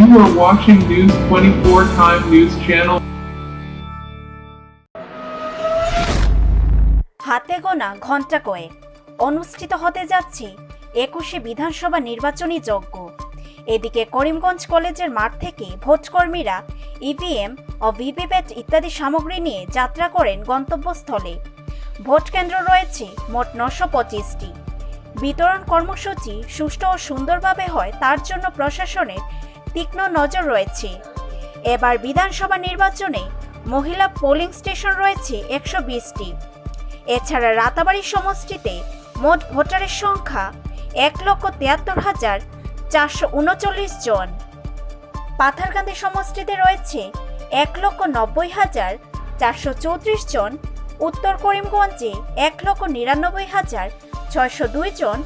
You are watching News 24 Time News Channel. হাতে গোনা ঘণ্টা কয়েক অনুষ্ঠিত হতে যাচ্ছে 21শে বিধানসভা নির্বাচনী যজ্ঞ। এদিকে করিমগঞ্জ কলেজের মাঠ থেকে ভোটকর্মীরা ইভিএম ও ভিভিপ্যাট ইত্যাদি সামগ্রী নিয়ে যাত্রা করেন গন্তব্যস্থলে। ভোট কেন্দ্র রয়েছে মোট 925টি। বিতরণ কর্মসূচি সুষ্ঠু ও সুন্দরভাবে হয় তার জন্য প্রশাসনের তীক্ষ্ণ নজর রয়েছে। এবার বিধানসভা নির্বাচনে মহিলা পোলিং স্টেশন রয়েছে 120টি। এছাড়া রাতাবাড়ি সমষ্টিতে মোট ভোটারের সংখ্যা 1,73,439 জন। পাথারকান্দি সমষ্টিতে রয়েছে 1,90,434 জন। উত্তর করিমগঞ্জে 1,99,602 জন।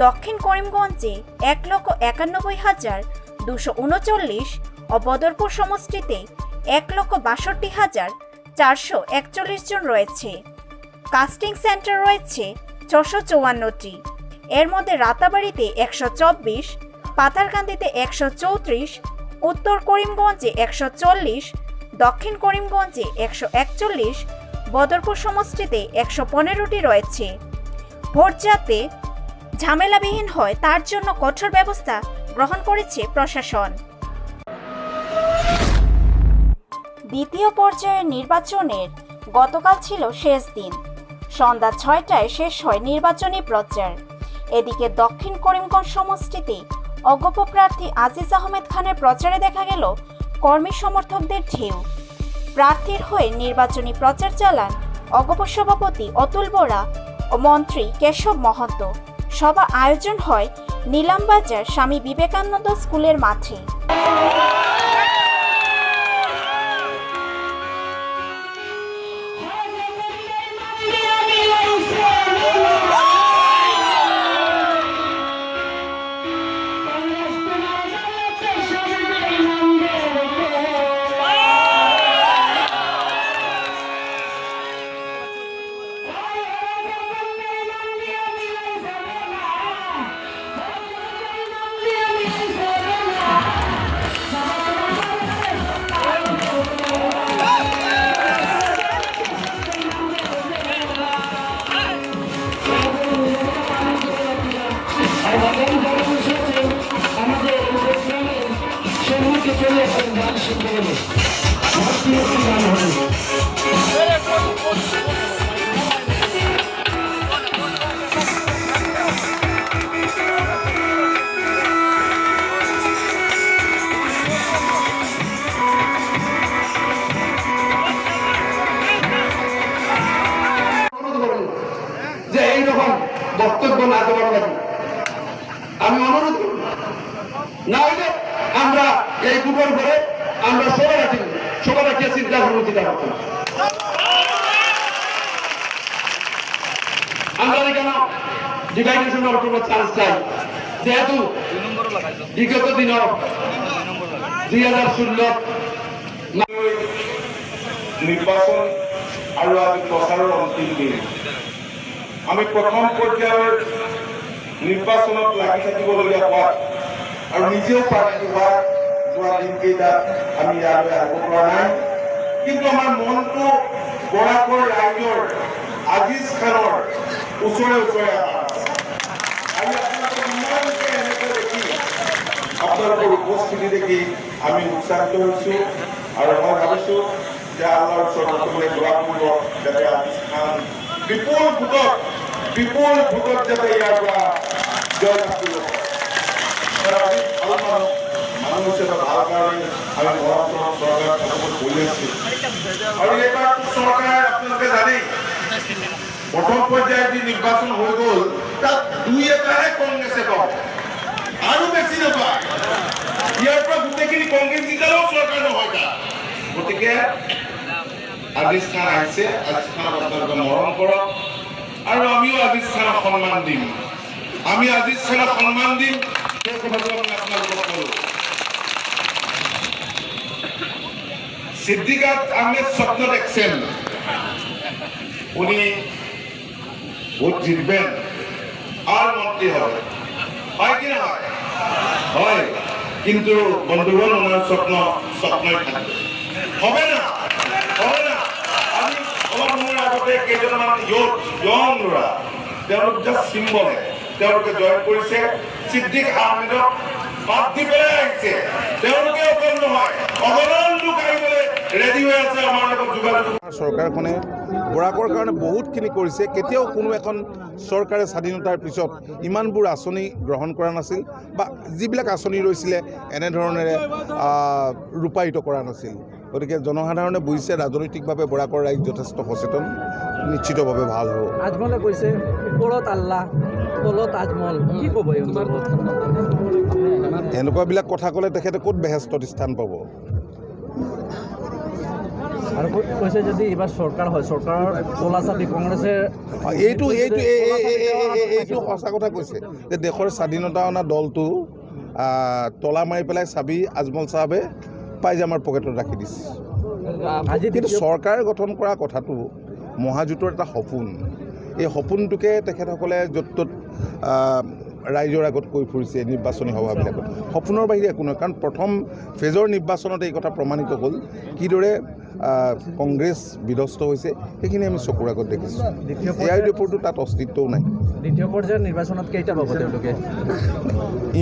দক্ষিণ করিমগঞ্জে 1,91,239 ও বদরপুর সমষ্টিতে 1,62,441 জন রয়েছে। কাস্টিং সেন্টার রয়েছে 654টি। এর মধ্যে রাতাবাড়িতে 124, পাথারকান্দিতে 134, উত্তর করিমগঞ্জে 140, দক্ষিণ করিমগঞ্জে 141, বদরপুর সমষ্টিতে 115টি রয়েছে। ভোট যাতে ঝামেলাবিহীন হয় তার জন্য কঠোর ব্যবস্থা গ্রহণ করেছে প্রশাসন। দ্বিতীয় পর্যায়ের নির্বাচনের গতকাল ছিল শেষ দিন। সন্ধ্যা 6টায় শেষ হয় নির্বাচনী প্রচার। এদিকে দক্ষিণ করিমগঞ্জ সমষ্টিতে অগপ প্রার্থী আজিজ আহমেদ খানের প্রচারে দেখা গেল কর্মী সমর্থকদের ঢেউ। প্রার্থীর হয়ে নির্বাচনী প্রচার চালান অগপ সভাপতি অতুল বোরা ও মন্ত্রী কেশব মহন্ত। সভা আয়োজন হয় নিলামবাজার স্বামী বিবেকানন্দ স্কুলের মাঠে। যে এইরকম বক্তব্য না দেওয়ার লাগে আমি অনুরোধ করি। না হলে আমরা এই দুটোর পরে আমরা সবাই রাখিয়ে চিন্তা করবো চিন্তা করতাম। আমরা কেন ডিভাইডেশনের কোনো চান্স চাই, যেহেতু বিগত দিন 2016 নির্বাচন আৰু আজি প্ৰচাৰৰ অন্তিম দিন। আমি প্ৰথম পৰ্যায়ৰ নিৰ্বাচনত লাগি থাকিবলগীয়া হোৱাত আৰু নিজেও প্ৰাৰ্থী হোৱাৰ যোৱা দিনকেইটাত আমি ইয়ালৈ আহিব পৰা নাই। কিন্তু আমাৰ মনটো বৰাকৰ ৰাইজৰ আজিজ খানৰ ওচৰে ওচৰে আজি আপোনালোকে ইমানকে এনেকৈ দেখি আপোনালোকৰ উপস্থিতি দেখি আমি উৎসাহিত হৈছোঁ আৰু মই ভাবিছোঁ যে আল্লাহৰ ওচৰত সকলোৱে দোৱা কৰিব যাতে আজিজ খান বিপুল ভোটত যাতে ইয়াৰ পৰা জয় লাভ কৰিব পাৰে। আজি ভাল মানুহ হিচাপে ভাল কাৰণে আমি মহাত্মা চৰকাৰৰ কথা বলি আছোঁ। আৰু এইবাৰ চৰকাৰ আপোনালোকে জানেই প্ৰথম পৰ্যায়ত যি নিৰ্বাচন হৈ গ'ল তাত 2-1টাহে কংগ্ৰেছে পাব, আৰু বেছি নাপায়। ইয়াৰ পৰা গোটেইখিনি কংগ্ৰেছ জিকালেও চৰকাৰ নহয় তাত। গতিকে আজিজ খান আহিছে, আজিজ খানক আপোনালোকে মৰম কৰক আৰু আমিও আজিজ খানক সন্মান দিম। আমি আজিজ খানক সন্মান দিম, সেই কথাটো আমি আপোনালোকক কলোঁ। সিদ্দিকাত আহমেদ স্বপ্ন দেখছেন উনি ভোট জিতবেন আর মন্ত্রী হবে, হয় কি না হয়? কিন্তু বন্ধুগণ ওনার স্বপ্নই থাকবে হবে না আমি অলপ সময় আগতে কেইজনমান ইয়ং ল'ৰা তেওঁলোক জাষ্ট চিম্বলে তেওঁলোকে জইন কৰিছে ছিদ্দিক আহমেদক বাদ দি পেলাই আহিছে তেওঁলোকে অকল নহয় অগণন লোক আহিবলৈ ৰেডি হৈ আছে আমাৰ লগত যোগাযোগ চৰকাৰখনে বৰাকৰ কাৰণে বহুতখিনি কৰিছে কেতিয়াও কোনো এখন চৰকাৰে স্বাধীনতাৰ পিছত ইমানবোৰ আঁচনি গ্ৰহণ কৰা নাছিল বা যিবিলাক আঁচনি লৈছিলে এনেধৰণেৰে ৰূপায়িত কৰা নাছিল গতিকে জনসাধাৰণে বুজিছে ৰাজনৈতিকভাৱে বৰাকৰ ৰাইজ যথেষ্ট সচেতন নিশ্চিতভাৱে ভাল হ'ব আজমলে কৈছে ওপৰত আল্লাহ তলত আজমল কি ক'ব এই সন্দৰ্ভত এনেকুৱাবিলাক কথা ক'লে তেখেতে ক'ত বেহেষ্টত স্থান পাব আৰু কৈছে যদি এইবাৰ চৰকাৰ হয় চৰকাৰৰ তলা চাপি কংগ্ৰেছে এইটো সঁচা কথা কৈছে যে দেশৰ স্বাধীনতা অনা দলটো তলা মাৰি পেলাই চাবি আজমল চাহাবে পাইজামাৰ পকেটত ৰাখি দিছে আজি কিন্তু চৰকাৰ গঠন কৰা কথাটো মহাজোঁটৰ এটা সপোন এই সপোনটোকে তেখেতসকলে য'ত ত'ত ৰাইজৰ আগত কৈ ফুৰিছে নিৰ্বাচনী সভাবিলাকত সপোনৰ বাহিৰে একো নহয় কাৰণ প্ৰথম ফেজৰ নিৰ্বাচনত এই কথা প্ৰমাণিত হ'ল কিদৰে কংগ্ৰেছ বিধ্বস্ত হৈছে সেইখিনি আমি চকুৰ আগত দেখিছোঁ এয়াৰ ৰিপৰ্টটো তাত অস্তিত্বও নাই দ্বিতীয় পৰ্যায়ৰ নিৰ্বাচনত কেইটা পাব তেওঁলোকে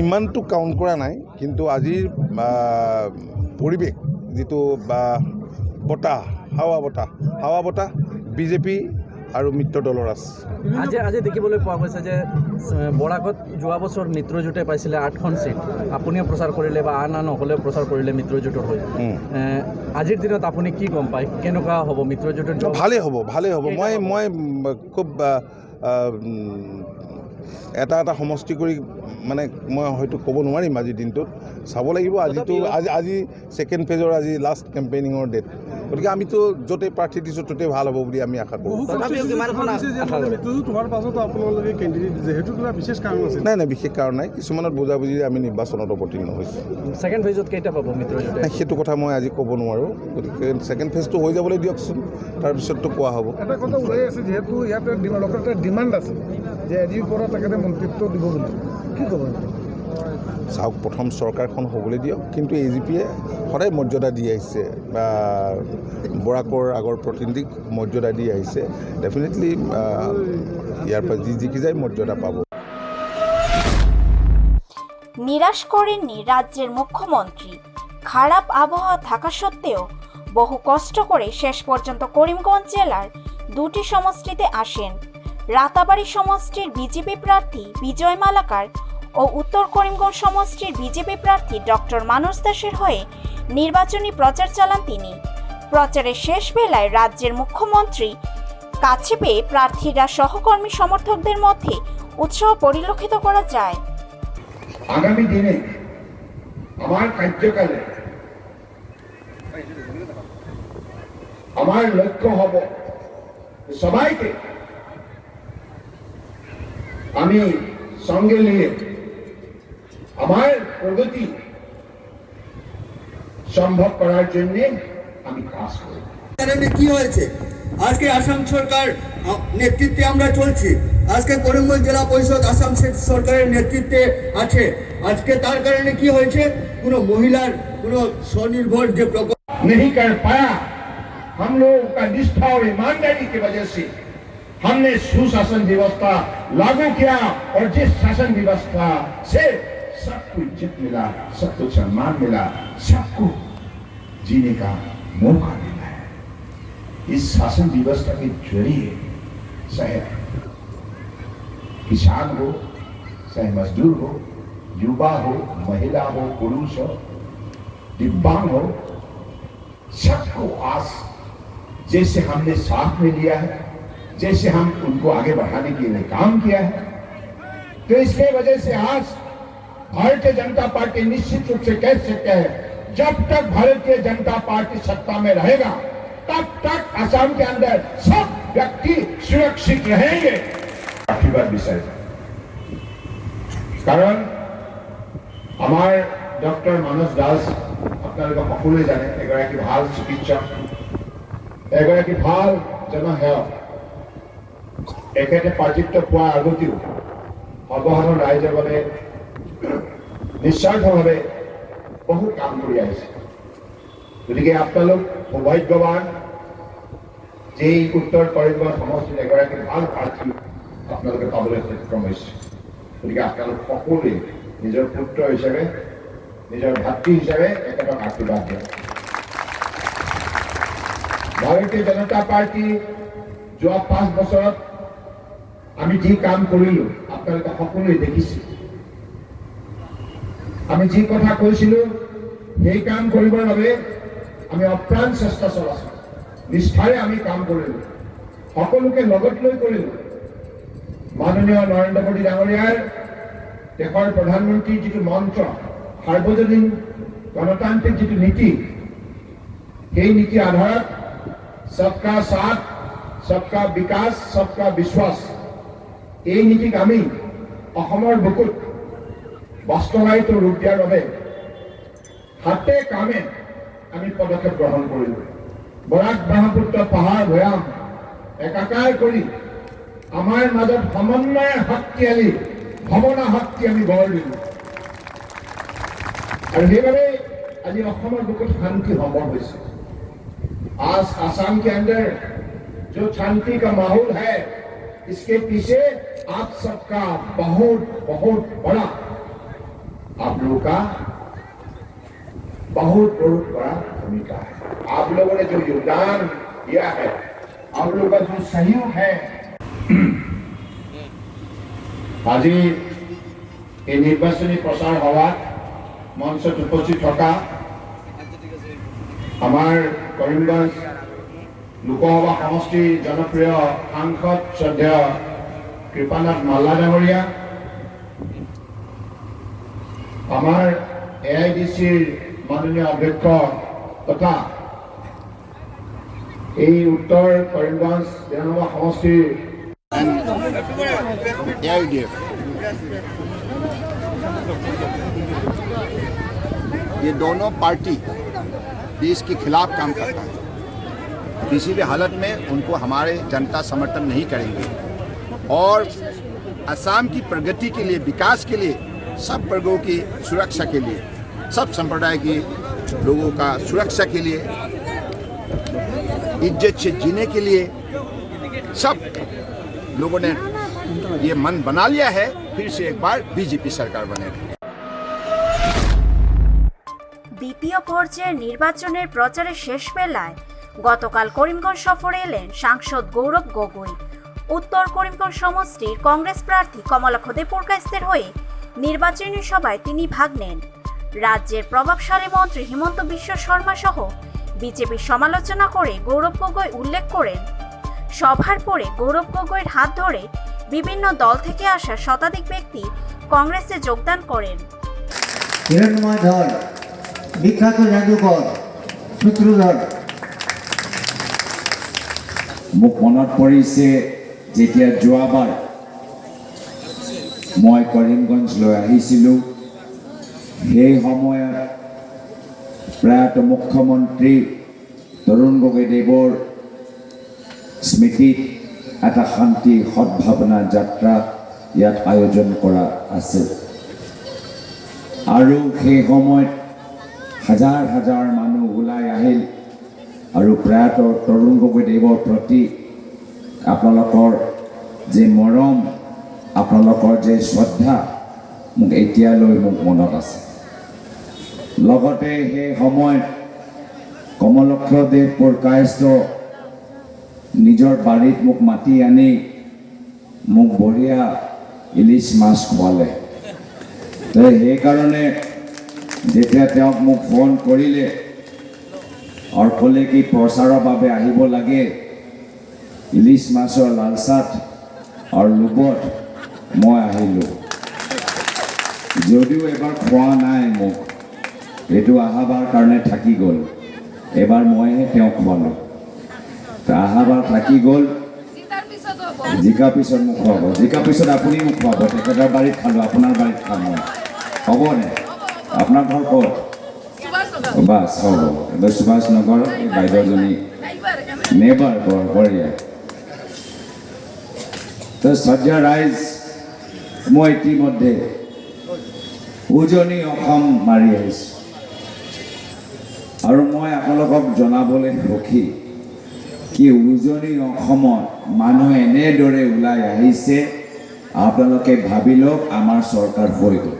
ইমানটো কাউণ্ট কৰা নাই কিন্তু আজিৰ পৰিৱেশ যিটো বতাহ হাৱা বতাহ বিজেপি আৰু মিত্ৰ দলৰ আছে আজি দেখিবলৈ পোৱা গৈছে যে বৰাকত যোৱা বছৰ মিত্ৰজোঁটে পাইছিলে 8খন চিট আপুনিও প্ৰচাৰ কৰিলে বা আন সকলেও প্ৰচাৰ কৰিলে মিত্ৰজোঁটৰ হৈ আজিৰ দিনত আপুনি কি গম পায় কেনেকুৱা হ'ব মিত্ৰজোঁটৰ ভালেই হ'ব মই খুব এটা সমষ্টি কৰি মানে মই হয়তো ক'ব নোৱাৰিম আজিৰ দিনটোত চাব লাগিব আজি ছেকেণ্ড ফেজৰ আজি লাষ্ট কেম্পেইনিঙৰ ডেট গতিকে আমিতো য'তেই প্ৰাৰ্থী দিছোঁ ত'তেই ভাল হ'ব বুলি আমি আশা কৰোঁ নাই বিশেষ কাৰণ নাই কিছুমানত বুজাবুজি আমি নিৰ্বাচনত অৱতীৰ্ণ হৈছোঁ ছেকেণ্ড ফেজত কেইটা পাব মিত্ৰজোঁটে সেইটো কথা মই আজি ক'ব নোৱাৰোঁ গতিকে ছেকেণ্ড ফেজটো হৈ যাবলৈ দিয়কচোন তাৰপিছততো কোৱা হ'ব এটা কথা ওলাই আছে যিহেতু ইয়াতে লোকৰ এটা ডিমাণ্ড আছে যে আজিৰ পৰা তেখেতে মন্ত্ৰিত্ব দিব বুলি কি ক'ব চাওক প্ৰথম চৰকাৰখন হ'বলৈ দিয়ক কিন্তু AGPয়ে সদায় মৰ্যাদা দি আহিছে বা বৰাকৰ আগৰ প্ৰতিনিধিক মৰ্যাদা দি আহিছে ডেফিনেটলি ইয়াৰ পৰা জিকি যায় মৰ্যাদা পাব নিরাশ করেননি রাজ্যের মুখ্যমন্ত্রী খারাপ আবহাওয়া থাকা সত্ত্বেও বহু কষ্ট করে শেষ পর্যন্ত করিমগঞ্জ জেলার দুটি সমষ্টিতে আসেন রাতাবাড়ি সমষ্টির বিজেপি প্রার্থী বিজয় মালাকার ও উত্তর করিমগঞ্জ সমষ্টির বিজেপি প্রার্থী ডক্টর মানস দাসের হয়ে নির্বাচনী প্রচার চালান তিনি প্রচারের শেষ বেলায় রাজ্যের মুখ্যমন্ত্রী কাছে পেয়ে প্রার্থীরা সহকর্মী সমর্থকদের মধ্যে উৎসাহ পরিলক্ষিত করা যায় আগামী দিনে আমার কার্যকালে আমার লক্ষ্য হব সবাইকে আমি সঙ্গে নিয়ে আমার প্রগতি সম্ভব করার জন্য আমি কাজ করব কারণে কি হয়েছে আজকে আসাম সরকার নেতৃত্বে আমরা চলছি আজকে করিমগঞ্জ জেলা পরিষদ আসাম সরকারের নেতৃত্বে আছে আজকে তার কারণে কি হয়েছে কোনো মহিলার কোনো স্বনির্ভর যে প্রকল্প नहीं कर पाया हम लोगों का निष्ठा और ईमानदारी की वजह से हमने सुशासन व्यवस्था लागू किया और जिस शासन व्यवस्था से सबको इज्जत मिला सबको सम्मान मिला सबको जीने का मौका मिला है इस शासन व्यवस्था के जरिए चाहे किसान हो चाहे मजदूर हो युवा हो महिला हो पुरुष हो दिव्यांग हो सबको आज जैसे हमने साथ में लिया है जैसे हम उनको आगे बढ़ाने के लिए काम किया है तो इसके वजह से आज भारतीय जनता पार्टी निश्चित रूप से कह सकते हैं जब तक भारतीय जनता पार्टी सत्ता में रहेगा तब तक असम के अंदर सब व्यक्ति सुरक्षित रहेंगे आशीर्वाद विषय कारण हमारे डॉक्टर मानस दास আপোনালোকে সকলোৱে জানে এগৰাকী ভাল চিকিৎসক এগৰাকী ভাল জনসেৱক এখেতে প্ৰাৰ্থিত্ব পোৱাৰ আগতেও সৰ্বসাধাৰণ ৰাইজৰ বাবে নিস্বাৰ্থভাৱে বহুত কাম কৰি আহিছে। গতিকে আপোনালোক সৌভাগ্যৱান যে এই উত্তৰ কৰিমগঞ্জ সমষ্টিত এগৰাকী ভাল প্ৰাৰ্থী আপোনালোকে পাবলৈ সক্ষম হৈছে। গতিকে আপোনালোক সকলোৱে নিজৰ পুত্ৰ হিচাপে, নিজৰ ভাতৃ হিচাপে এখেতক আশীৰ্বাদ দিয়ে। ভাৰতীয় জনতা পাৰ্টি যোৱা 5 বছৰত আমি যি কাম কৰিলোঁ আপোনালোকে সকলোৱে দেখিছে। আমি যি কথা কৈছিলোঁ সেই কাম কৰিবৰ বাবে আমি অপ্ৰাণ চেষ্টা চলাইছোঁ, নিষ্ঠাৰে আমি কাম কৰিলোঁ, সকলোকে লগত লৈ কৰিলোঁ। মাননীয় নৰেন্দ্ৰ মোদী ডাঙৰীয়াৰ দেশৰ প্ৰধানমন্ত্ৰীৰ যিটো মন্ত্ৰ, সাৰ্বজনীন গণতান্ত্ৰিক যিটো নীতি, সেই নীতিৰ আধাৰত সবকা সাথ, সবকা বিকাশ, সবকা বিশ্বাস, এই নীতিক আমি অসমৰ বুকুত বাস্তৱায়িত ৰূপ দিয়াৰ বাবে হাতে কামে আমি পদক্ষেপ গ্ৰহণ কৰিলোঁ। বৰাক ব্ৰহ্মপুত্ৰ পাহাৰ ভৈয়াম একাকাৰ কৰি আমাৰ মাজত সমন্বয়ৰ শক্তিশালী ভাৱনা শক্তি আমি গঢ় দিলোঁ। আৰু সেইবাবে আজি অসমৰ বুকুত শান্তি সম্ভৱ হৈছে। आज आसाम के अंदर जो शांति का माहौल है, इसके पीछे आप सबका बहुत बहुत बड़ा, आप लोगों का बहुत बहुत बड़ा भूमिका है। आप लोगों ने जो योगदान दिया है, आप लोगों का जो सहयोग है, आज এই নিৰ্বাচনী প্ৰচাৰ হোৱাত মঞ্চত উপস্থিত থকা আমাৰ কৰিমগঞ্জ লোকসভা সমষ্টিৰ জনপ্ৰিয় সাংসদ শ্ৰদ্ধেয় কৃপানাথ মাল্লা ডাঙৰীয়া, আমাৰ AIDCৰ মাননীয় অধ্যক্ষ তথা এই উত্তৰ কৰিমগঞ্জ বিধানসভা সমষ্টিৰ ये दोनों पार्टी देश के खिलाफ काम करता है। किसी भी हालत में उनको हमारे जनता समर्थन नहीं करेंगे और असम की प्रगति के लिए, विकास के लिए, सब वर्गों की सुरक्षा के लिए, सब संप्रदाय के लोगों का सुरक्षा के लिए, इज्जत से जीने के लिए सब लोगों ने ये मन बना लिया है फिर से एक बार बीजेपी सरकार बनेगी। দ্বিতীয় পর্যায়ের নির্বাচনের প্রচারের শেষ বেলায় গতকাল করিমগঞ্জ সফরে এলেন সাংসদ গৌরব গগৈ। উত্তর করিমগঞ্জ সমষ্টির কংগ্রেস প্রার্থী কমলা খোদে পুরকাইস্তের হয়ে নির্বাচনী সভায় তিনি ভাগ নেন। রাজ্যের প্রভাবশালী মন্ত্রী হিমন্ত বিশ্ব শর্মা সহ বিজেপির সমালোচনা করে গৌরব গগৈ উল্লেখ করেন, সভার পরে গৌরব গগৈর হাত ধরে বিভিন্ন দল থেকে আসা শতাধিক ব্যক্তি কংগ্রেসে যোগদান করেন। হিরণময় ধর, বিখ্যাত জাদুকর সূত্রধর। মোক মনত পৰিছে যেতিয়া যোৱাবাৰ মই কৰিমগঞ্জলৈ আহিছিলোঁ, সেই সময়ত প্ৰয়াত মুখ্যমন্ত্ৰী তৰুণ গগৈদেৱৰ স্মৃতিত এটা শান্তি সদ্ভাৱনা যাত্ৰা ইয়াত আয়োজন কৰা আছিল আৰু সেই সময়ত হাজাৰ হাজাৰ মানুহ ওলাই আহিল আৰু প্ৰয়াত তৰুণ গগৈদেৱৰ প্ৰতি আপোনালোকৰ যে মৰম, আপোনালোকৰ যে শ্ৰদ্ধা মোক এতিয়ালৈ মোক মনত আছে। লগতে সেই সময়ত কমলক্ষদেৱ পুৰকাইস্ত নিজৰ বাৰীত মোক মাতি আনি মোক বঢ়িয়া ইলিচ মাছ খোৱালে। সেইকাৰণে যেতিয়া তেওঁক মোক ফোন কৰিলে আৰু ক'লে কি প্ৰচাৰৰ বাবে আহিব লাগে, ইলিচ মাছৰ লালচাট আৰু লোভত মই আহিলোঁ। যদিও এবাৰ খোৱা নাই মোক, এইটো আহাবাৰ কাৰণে থাকি গ'ল, এবাৰ মইহে তেওঁক খোৱালোঁ। আহাবাৰ থাকি গ'ল, জিকাৰ পিছত মোক খুৱাব, জিকাৰ পিছত আপুনি মোক খুৱাব। তেখেতৰ বাৰীত খালোঁ, আপোনাৰ বাৰীত খাম মই, হ'বনে? আপোনাৰ ঘৰ ক'ত? বাছ হ'ব, সুভাষ নগৰ। এই বাইদেউজনী নেবাৰ ঘৰ বঢ়িয়া। তো শ্ৰদ্ধা ৰাইজ, মই ইতিমধ্যে উজনি অসম মাৰি আহিছোঁ। আপোনালোকক জনাবলৈ সুখী কি উজনি অসমত মানুহ এনেদৰে ওলাই আহিছে আপোনালোকে ভাবি লওক আমাৰ চৰকাৰ হৈ গ'ল।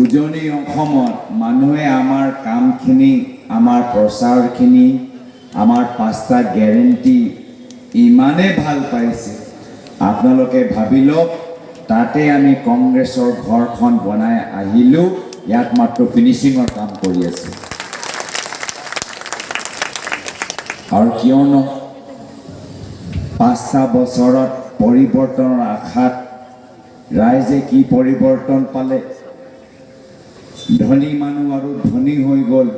উজনি অসমত মানুহে আমাৰ কামখিনি, আমাৰ প্ৰচাৰখিনি, আমাৰ 5টা গেৰেণ্টি ইমানে ভাল পাইছে আপোনালোকে ভাবি লওক। তাতে আমি কংগ্ৰেছৰ ঘৰখন বনাই আহিলোঁ, ইয়াত মাত্ৰ ফিনিচিঙৰ কাম কৰি আছোঁ। আৰু কিয়নো 5টা বছৰত পৰিৱৰ্তনৰ আশাত ৰাইজে কি পৰিৱৰ্তন পালে? ধনী মানুহ আৰু ধনী হৈ গ'ল,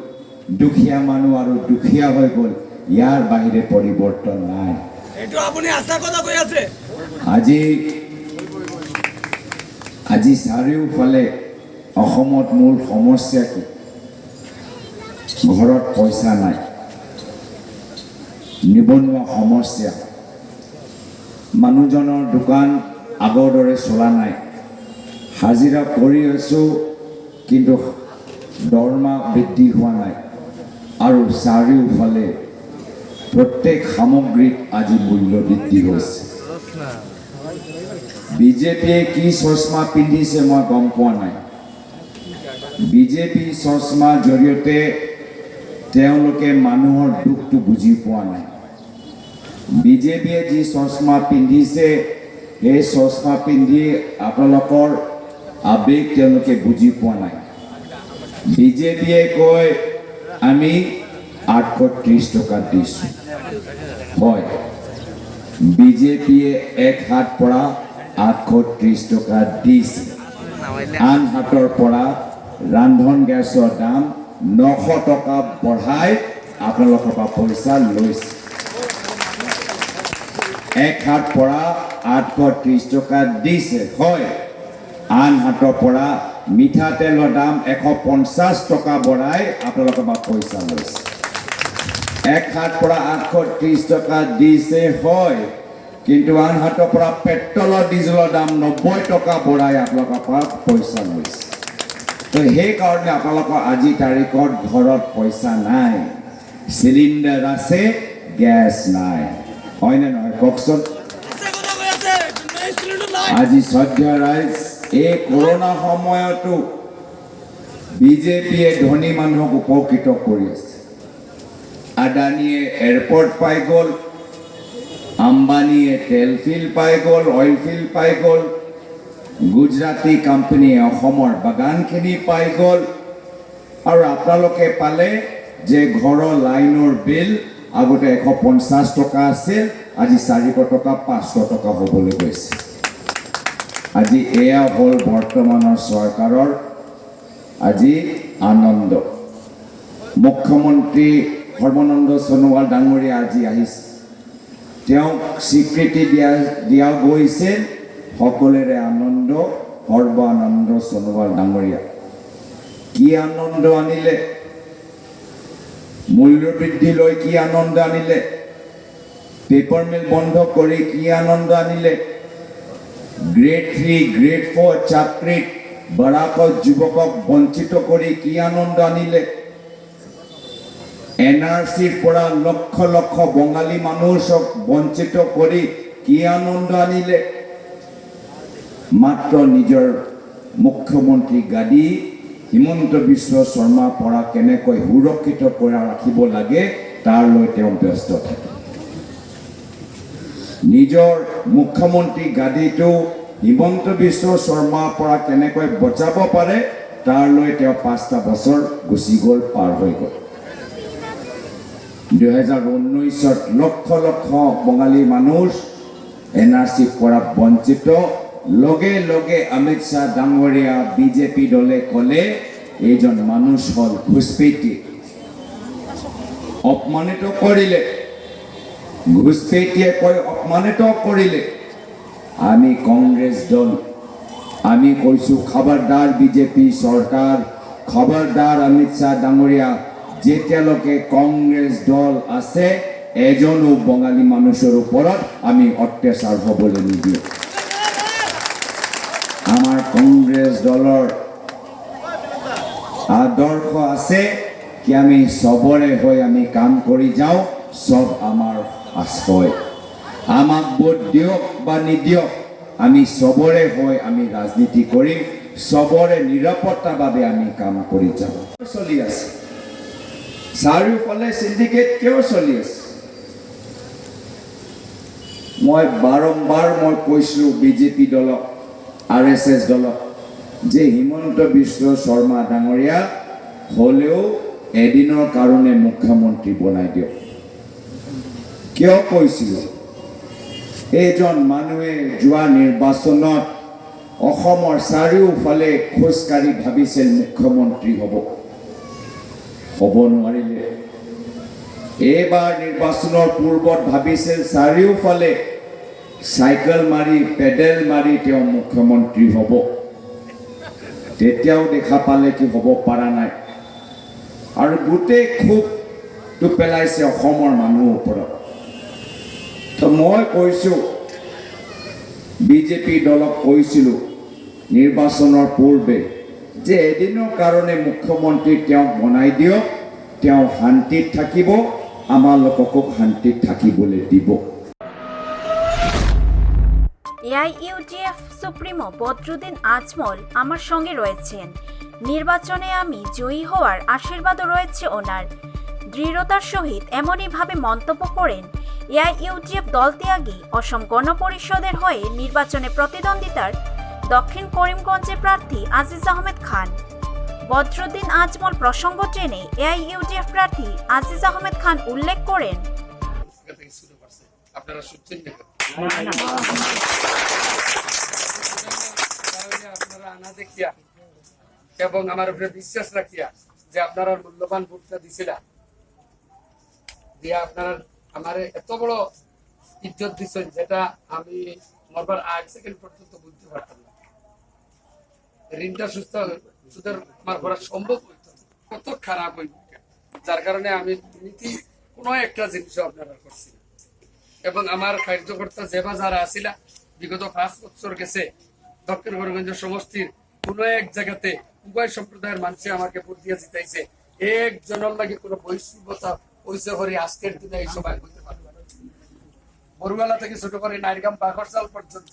দুখীয়া মানুহ আৰু দুখীয়া হৈ গ'ল, ইয়াৰ বাহিৰে পৰিৱৰ্তন নাই। আজি চাৰিওফালে অসমত মূল সমস্যা কি? ঘৰত পইচা নাই, নিবনুৱা সমস্যা, মানুহজনৰ দোকান আগৰ দৰে চলা নাই, হাজিৰা কৰি আছোঁ কিন্তু দৰমহা বৃদ্ধি হোৱা নাই, আৰু চাৰিওফালে প্ৰত্যেক সামগ্ৰীত আজি মূল্য বৃদ্ধি হৈছে। বিজেপিয়ে কি চশমা পিন্ধিছে মই গম পোৱা নাই। বিজেপি চশমাৰ জৰিয়তে তেওঁলোকে মানুহৰ দুখটো বুজি পোৱা নাই। বিজেপিয়ে যি চশমা পিন্ধিছে সেই চশমা পিন্ধি আপোনালোকৰ আবেগ তেওঁলোকে বুজি পোৱা নাই। বিজেপিয়ে কয় আমি 830 টকা দিছোঁ। হয়, বিজেপিয়ে এক হাত পৰা 830 টকা দিছে, আন হাতৰ পৰা ৰান্ধন গেছৰ দাম 900 টকা বঢ়াই আপোনালোকৰ পৰা পইচা লৈছে। এক হাত পৰা 830 টকা দিছে, হয়, আন হাতৰ পৰা মিঠাতেলৰ দাম 150 টকা বঢ়াই আপোনালোকৰ পৰা পইচা লৈছে। এক হাত পৰা 830 টকা দিছে, হয়, কিন্তু আন হাতৰ পৰা পেট্ৰলৰ ডিজেলৰ দাম 90 টকা বঢ়াই আপোনালোকৰ পৰা পইচা লৈছে। তো সেইকাৰণে আপোনালোকৰ আজি তাৰিখত ঘৰত পইচা নাই, চিলিণ্ডাৰ আছে, গেছ নাই, হয়নে নহয় কওকচোন? আজি শ্ৰদ্ধা ৰাইজ, এই কৰোণা সময়তো বিজেপিয়ে ধনী মানুহক উপকৃত কৰি আছে। আদানীয়ে এয়াৰপৰ্ট পাই গ'ল, আম্বানীয়ে তেল ফিল্ড পাই গ'ল, অইল ফিল্ড পাই গ'ল, গুজৰাটী কোম্পানীয়ে অসমৰ বাগানখিনি পাই গ'ল, আৰু আপোনালোকে পালে যে ঘৰৰ লাইনৰ বিল আগতে 150 টকা আছিল, আজি 400 টকা 500 টকা হ'বলৈ গৈছে। আজি এয়া হ'ল বৰ্তমানৰ চৰকাৰৰ আজি আনন্দ। মুখ্যমন্ত্ৰী সৰ্বানন্দ সোণোৱাল ডাঙৰীয়া আজি আহিছে, তেওঁক স্বীকৃতি দিয়া গৈছে, সকলোৰে আনন্দ সৰ্বানন্দ সোণোৱাল ডাঙৰীয়া। কি আনন্দ আনিলে? মূল্য বৃদ্ধি লৈ কি আনন্দ আনিলে? পেপাৰ মিল বন্ধ কৰি কি আনন্দ আনিলে? গ্ৰেড 3, গ্ৰেড 4 চাকৰিত বৰাকত যুৱকক বঞ্চিত কৰি কি আনন্দ আনিলে? NRCৰ পৰা লক্ষ লক্ষ বঙালী মানুহক বঞ্চিত কৰি কি আনন্দ আনিলে? মাত্ৰ নিজৰ মুখ্যমন্ত্ৰী গাদী হিমন্ত বিশ্ব শৰ্মাৰ পৰা কেনেকৈ সুৰক্ষিত কৰি ৰাখিব লাগে তাৰ লৈ তেওঁ ব্যস্ত থাকে। নিজৰ মুখ্যমন্ত্ৰী গাদীটো হিমন্ত বিশ্ব শৰ্মাৰ পৰা কেনেকৈ বচাব পাৰে তাৰ লৈ তেওঁ 5টা বছৰ গুচি গ'ল, পাৰ হৈ গ'ল। 2019ত লক্ষ লক্ষ বঙালী মানুহ NRCৰ পৰা বঞ্চিত। লগে লগে অমিত শ্বাহ ডাঙৰীয়া বিজেপি দলে ক'লে এইজন মানুহ হ'ল ঘুচপেইটি, অপমানিত কৰিলে। ঘুচপেইটিয়ে কৈ অপমানিত কৰিলে। আমি কংগ্ৰেছ দল, আমি কৈছোঁ খবৰদাৰ বিজেপি চৰকাৰ, খবৰদাৰ অমিত শ্বাহ ডাঙৰীয়া, যেতিয়ালৈকে কংগ্ৰেছ দল আছে এজনো বঙালী মানুহৰ ওপৰত আমি অত্যাচাৰ হ'বলৈ নিদিওঁ। আমাৰ কংগ্ৰেছ দলৰ আদৰ্শ আছে কি আমি চবৰে হৈ আমি কাম কৰি যাওঁ, চব আমাৰ আশ্ৰয়। আমাক ভোট দিয়ক বা নিদিয়ক, আমি চবৰে হৈ আমি ৰাজনীতি কৰিম, চবৰে নিৰাপত্তাৰ বাবে আমি কাম কৰি যাওঁ। চলি আছে চাৰিওফালে চিণ্ডিকেট কিয় চলি আছে? মই বাৰম্বাৰ কৈছিলোঁ বিজেপি দলক, RSS দলক যে হিমন্ত বিশ্ব শৰ্মা ডাঙৰীয়া হ'লেও এদিনৰ কাৰণে মুখ্যমন্ত্ৰী বনাই দিয়ক। কিয় কৈছিলোঁ? এইজন মানুহে যোৱা নিৰ্বাচনত অসমৰ চাৰিওফালে খোজকাঢ়ি ভাবিছিল মুখ্যমন্ত্ৰী হ'ব নোৱাৰিলে। এইবাৰ নিৰ্বাচনৰ পূৰ্বত ভাবিছিল চাৰিওফালে চাইকেল মাৰি পেডেল মাৰি তেওঁ মুখ্যমন্ত্ৰী হ'ব। তেতিয়াও দেখা পালে কি হ'ব পৰা নাই, আৰু গোটেই ক্ষোভটো পেলাইছে অসমৰ মানুহৰ ওপৰত। তো মই কৈছোঁ, বিজেপি দলক কৈছিলোঁ নিৰ্বাচনৰ পূৰ্বে যে এদিনৰ কাৰণে মুখ্যমন্ত্ৰী তেওঁক বনাই দিয়ক, তেওঁ শান্তিত থাকিব, আমাৰ লোককো শান্তিত থাকিবলৈ দিব। AIUDF সুপ্রিমো বদরুদ্দিন আজমল আমার সঙ্গে রয়েছেন। নির্বাচনে আমি জয়ী হওয়ার আশীর্বাদও রয়েছে ওনার। দৃঢ়তার সহিত এমনইভাবে মন্তব্য করেন AIUDF দলত্যাগী অসম গণপরিষদের হয়ে নির্বাচনে প্রতিদ্বন্দ্বিতার দক্ষিণ করিমগঞ্জের প্রার্থী আজিজ আহমেদ খান। বদরুদ্দিন আজমল প্রসঙ্গ টেনে AIUDF প্রার্থী আজিজ আহমেদ খান উল্লেখ করেন, আপনারা শুনছেন না? আপনারা আনা দেখিয়া এবং আমার উপরে বিশ্বাস রাখিয়া যে আপনারা মূল্যবান ভোটটা দিছিলা দিয়া আপনারা আমার এত বড় ইজ্জত দিচ্ছেন, যেটা আমি মরবার 8 সেকেন্ড পর্যন্ত বুঝতে পারতাম না। ঋণটা সুদের আমার করা সম্ভব হইত, কত খারাপ হইত, যার কারণে আমি দুর্নীতি কোনো একটা জিনিস আপনারা করছি না। এবং আমার কার্যকর্তা যেবা যারা আসিলা বিগত 5 বছর গেছে দক্ষিণ করিমগঞ্জ সমষ্টির কোন এক জায়গাতে উভয় সম্প্রদায়ের মানুষে আমাকে ভোট দিয়ে জিতাইছে। একজনের লাগে কোনো বৈষম্যতা হইছে করে আজকের দিনে এই সবাই করতে পারবে। বরুয়ালা থেকে ছোট করে নাইরগাম বাঘরচাল পর্যন্ত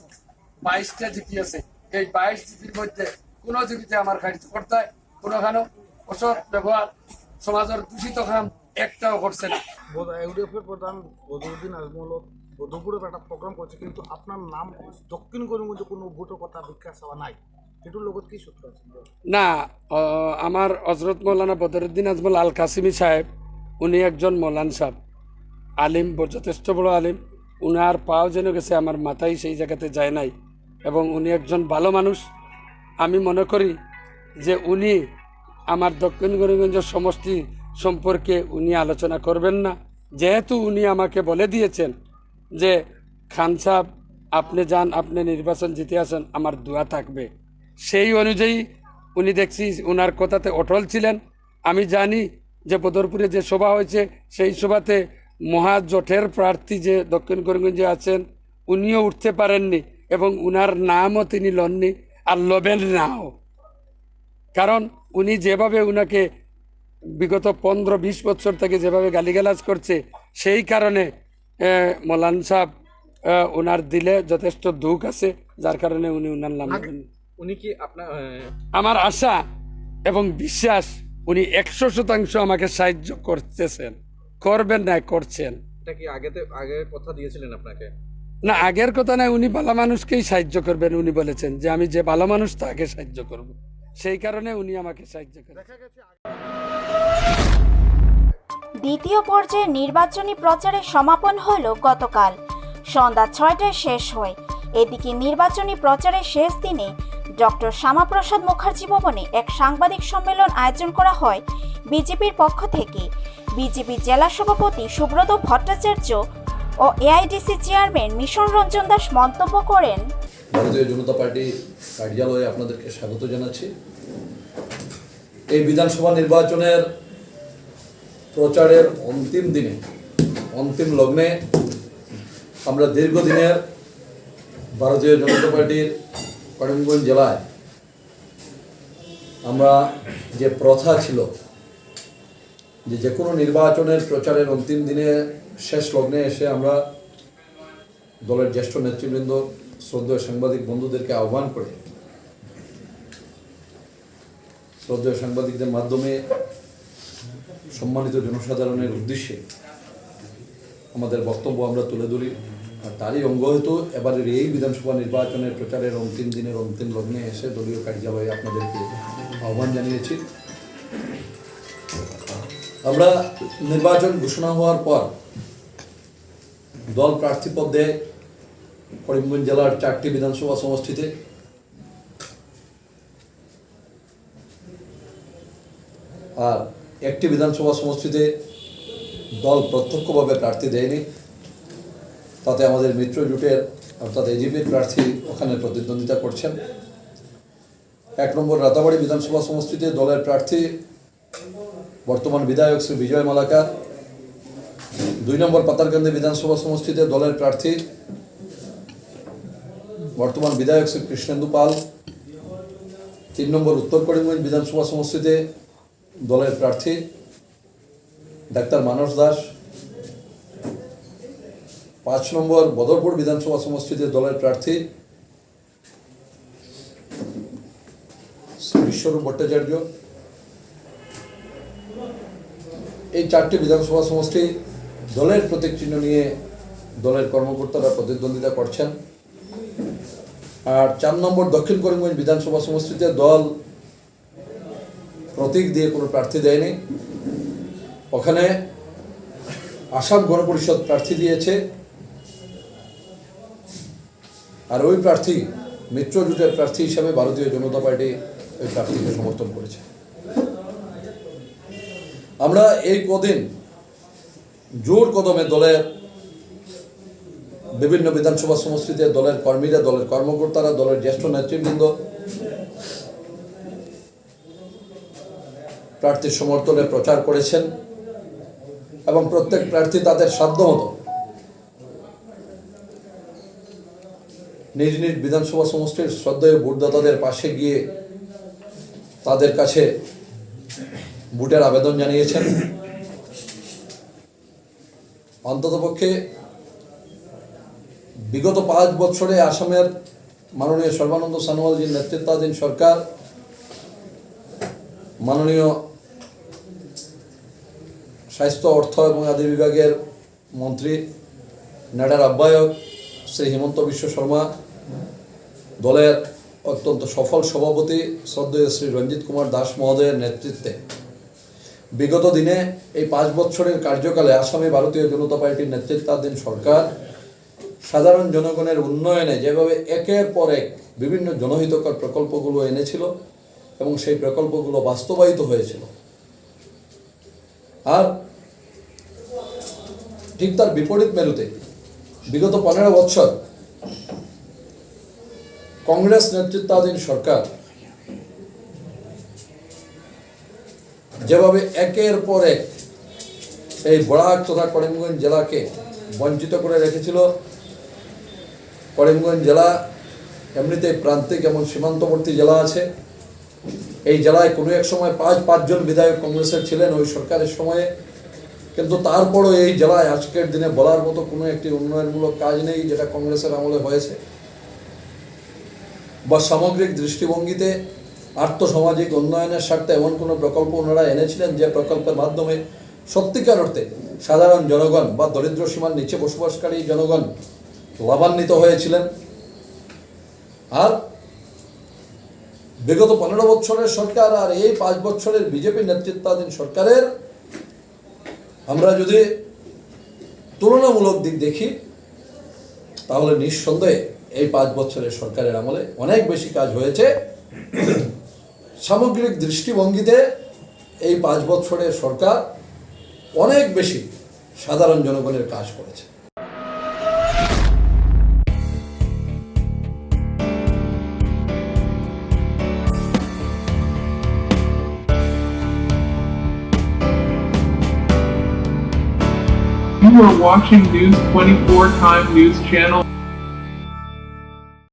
22টা জিপি আছে। এই 22 জিপির মধ্যে কোন জিপিতে আমার কার্যকর্তায় কোনোখানো অসৎ ব্যবহার, সমাজের দূষিত কাম একটাও করছে না। AIUDF প্রধান বদরুদ্দিন আজমল বধুপুরে একটা প্রোগ্রাম করছে, কিন্তু আপনার নাম দক্ষিণ করিমগঞ্জে কোনো ভোটের কথা বিকাশ হওয়া নাই, এটার লগত কি সূত্র আছে? না, আমার হযরত মৌলানা বদরুদ্দিন আজমল আল কাসিমি সাহেব, উনি একজন মৌলান সাহেব, আলিম, যথেষ্ট বড় আলিম। উনার পাও যেন গেছে আমার মাথায় সেই জায়গাতে যায় নাই, এবং উনি একজন ভালো মানুষ। আমি মনে করি যে উনি আমার দক্ষিণ করিমগঞ্জ সমষ্টি সম্পর্কে উনি আলোচনা করবেন না, যেহেতু উনি আমাকে বলে দিয়েছেন যে খান সাহেব আপনি যান, আপনি নির্বাচন জিতে আসেন, আমার দোয়া থাকবে। সেই অনুযায়ী উনি দেখছি ওনার কথাতে অটল ছিলেন। আমি জানি যে বদরপুরে যে সভা হয়েছে সেই সভাতে মহাজোটের প্রার্থী যে দক্ষিণ করিমগঞ্জে আছেন উনিও উঠতে পারেননি, এবং উনার নামও তিনি লননি, আর লবেন নাও। কারণ উনি যেভাবে উনাকে বিগত 15-20 বছর থেকে যেভাবে গালিগালাজ করছে, সেই কারণে মৌলান সাহেব ওনার দিলে যথেষ্ট দুঃখ আছে, যার কারণে উনি ওনার নাম নেবেন। উনি কি আপনার আমার আশা এবং বিশ্বাস উনি 100% আমাকে সাহায্য করতেছেন, করবেন না করছেন। এটা কি আগে কথা দিয়েছিলেন আপনাকে? না, আগের কথা নাই, উনি ভালো মানুষকেই সাহায্য করবেন। উনি বলেছেন যে আমি যে ভালো মানুষ তাকে সাহায্য করব, সেই কারণে উনি আমাকে সাহায্য করেন। দ্বিতীয় পর্যায়ে নির্বাচনী প্রচারের সমাপন হলো গতকাল সন্ধ্যা 6টায় শেষ হয়। এদিকে নির্বাচনী প্রচারের শেষ দিনে ডক্টর শ্যামাপ্রসাদ মুখার্জি ভবনে এক সাংবাদিক সম্মেলন আয়োজন করা হয় বিজেপির পক্ষ থেকে। বিজেপি জেলা সভাপতি সুব্রত ভট্টাচার্য ও এআইডিসি চেয়ারম্যান মিশন রঞ্জন দাস মন্তব্য করেন, ভারতীয় জনতা পার্টি কার্যালয়ে আপনাদেরকে স্বাগত জানাচ্ছি। এই বিধানসভা নির্বাচনের প্রচারের অন্তিম দিনে, অন্তিম লগ্নে আমরা দীর্ঘদিনের ভারতীয় জনতা পার্টির করিমগঞ্জ জেলায় আমরা যে প্রথা ছিল যে কোনো নির্বাচনের প্রচারের অন্তিম দিনে শেষ লগ্নে এসে আমরা দলের জ্যেষ্ঠ নেতৃবৃন্দ শ্রদ্ধেয় সাংবাদিক বন্ধুদেরকে আহ্বান করে শ্রদ্ধেয় সাংবাদিকদের মাধ্যমে সম্মানিত জনসাধারণের উদ্দেশ্যে আমাদের বক্তব্য আমরা তুলে ধরি। আর তারই অঙ্গ হয়তো এবারের এই বিধানসভা নির্বাচনের প্রচারের অন্তিম দিনের অন্তিম লগ্নে এসে দলীয় কার্যালয়ে আপনাদেরকে আহ্বান জানিয়েছি। আমরা নির্বাচন ঘোষণা হওয়ার পর দল প্রার্থীপদ দেয় করিমগঞ্জ জেলার 4টি বিধানসভা সমষ্টিতে। আর একটি বিধানসভা সমষ্টিতে দল প্রত্যক্ষভাবে প্রার্থী দেয়নি, তাতে আমাদের মিত্র জোটের অর্থাৎ এজিপির প্রার্থী ওখানে প্রতিদ্বন্দ্বিতা করছেন। 1 নম্বর রাতাবাড়ি বিধানসভা সমষ্টিতে দলের প্রার্থী বর্তমান বিধায়ক শ্রী বিজয় মালাকার। 2 নম্বর পাতারকান্দি বিধানসভা সমষ্টিতে দলের প্রার্থী বর্তমান বিধায়ক শ্রী কৃষ্ণেন্দু পাল। 3 নম্বর উত্তর করিমগঞ্জ বিধানসভা সমষ্টিতে দলের প্রার্থী ডাক্তার মানস দাস। 5 নম্বর বদরপুর বিধানসভা সমষ্টিতে দলের প্রার্থী বিশ্বরূপ ভট্টাচার্য। এই 4টি বিধানসভা সমষ্টি দলের প্রতীক চিহ্ন নিয়ে দলের কর্মকর্তারা প্রতিদ্বন্দ্বিতা করছেন। আর 4 নম্বর দক্ষিণ করিমগঞ্জ বিধানসভা সমষ্টিতে দল প্রতীক দিয়ে কোনো প্রার্থী দেয়নি, ওখানে আসাম গণপরিষদ প্রার্থী দিয়েছে। আর ওই প্রার্থী মিত্র জোটের প্রার্থী হিসাবে ভারতীয় জনতা পার্টি ওই প্রার্থীকে সমর্থন করেছে। আমরা এই কদিন জোর কদমে দলের বিভিন্ন বিধানসভা সমষ্টিতে দলের কর্মীরা, দলের কর্মকর্তারা, দলের জ্যেষ্ঠ নেতৃবৃন্দ প্রার্থীর সমর্থনে প্রচার করেছেন এবং প্রত্যেক প্রার্থী তাদের সাধ্যমতো নিজ নিজ বিধানসভা সমষ্টির শ্রদ্ধেয় ভোটদাতাদের পাশে গিয়ে তাদের কাছে ভোটের আবেদন জানিয়েছেন। অন্ততপক্ষে বিগত 5 বছরে আসামের মাননীয় সর্বানন্দ সোনোয়ালজির নেতৃত্বাধীন সরকার, মাননীয় স্বাস্থ্য, অর্থ এবং আদি বিভাগের মন্ত্রী, নেডার আহ্বায়ক শ্রী হিমন্ত বিশ্ব শর্মা, দলের অত্যন্ত সফল সভাপতি শ্রদ্ধেয় শ্রী রঞ্জিত কুমার দাস মহোদয়ের নেতৃত্বে বিগত দিনে এই 5 বছরের কার্যকালে আসামে ভারতীয় জনতা পার্টির নেতৃত্বাধীন সরকার সাধারণ জনগণের উন্নয়নে যেভাবে একের পর এক বিভিন্ন জনহিতকর প্রকল্পগুলো এনেছিল এবং সেই প্রকল্পগুলো বাস্তবায়িত হয়েছিল। আর ঠিক তার বিপরীত মেরুতে বিগত 15 বছর কংগ্রেস নেতৃত্বাধীন সরকার যেভাবে একের পর এক এই বরাক তথা করিমগঞ্জ জেলাকে বঞ্চিত করে রেখেছিল। করিমগঞ্জ জেলা এমনিতে প্রান্তিক এবং সীমান্তবর্তী জেলা আছে। এই জেলায় কোনো এক সময় 5 জন বিধায়ক কংগ্রেসের ছিলেন ওই সরকারের সময়ে, কিন্তু তারপরও এই জেলায় আজকের দিনে বলার মতো কোনো একটি উন্নয়নমূলক কাজ নেই যেটা কংগ্রেসের আমলে হয়েছে, বা সামগ্রিক দৃষ্টিভঙ্গিতে আর্থসামাজিক উন্নয়নের স্বার্থে এমন কোনো প্রকল্প ওনারা এনেছিলেন যে প্রকল্পের মাধ্যমে সত্যিকার অর্থে সাধারণ জনগণ বা দরিদ্র সীমার নিচে বসবাসকারী জনগণ লাভান্বিত হয়েছিলেন। আর বিগত 15 বছরের সরকার আর এই 5 বছরের বিজেপি নেতৃত্বাধীন সরকারের আমরা যদি তুলনামূলক দিক দেখি তাহলে নিঃসন্দেহে এই 5 বছরের সরকারের আমলে অনেক বেশি কাজ হয়েছে। সামগ্রিক দৃষ্টিভঙ্গিতে এই 5 বছরের সরকার অনেক বেশি সাধারণ জনগণের কাজ করেছে। You are watching News 24 Time News Channel.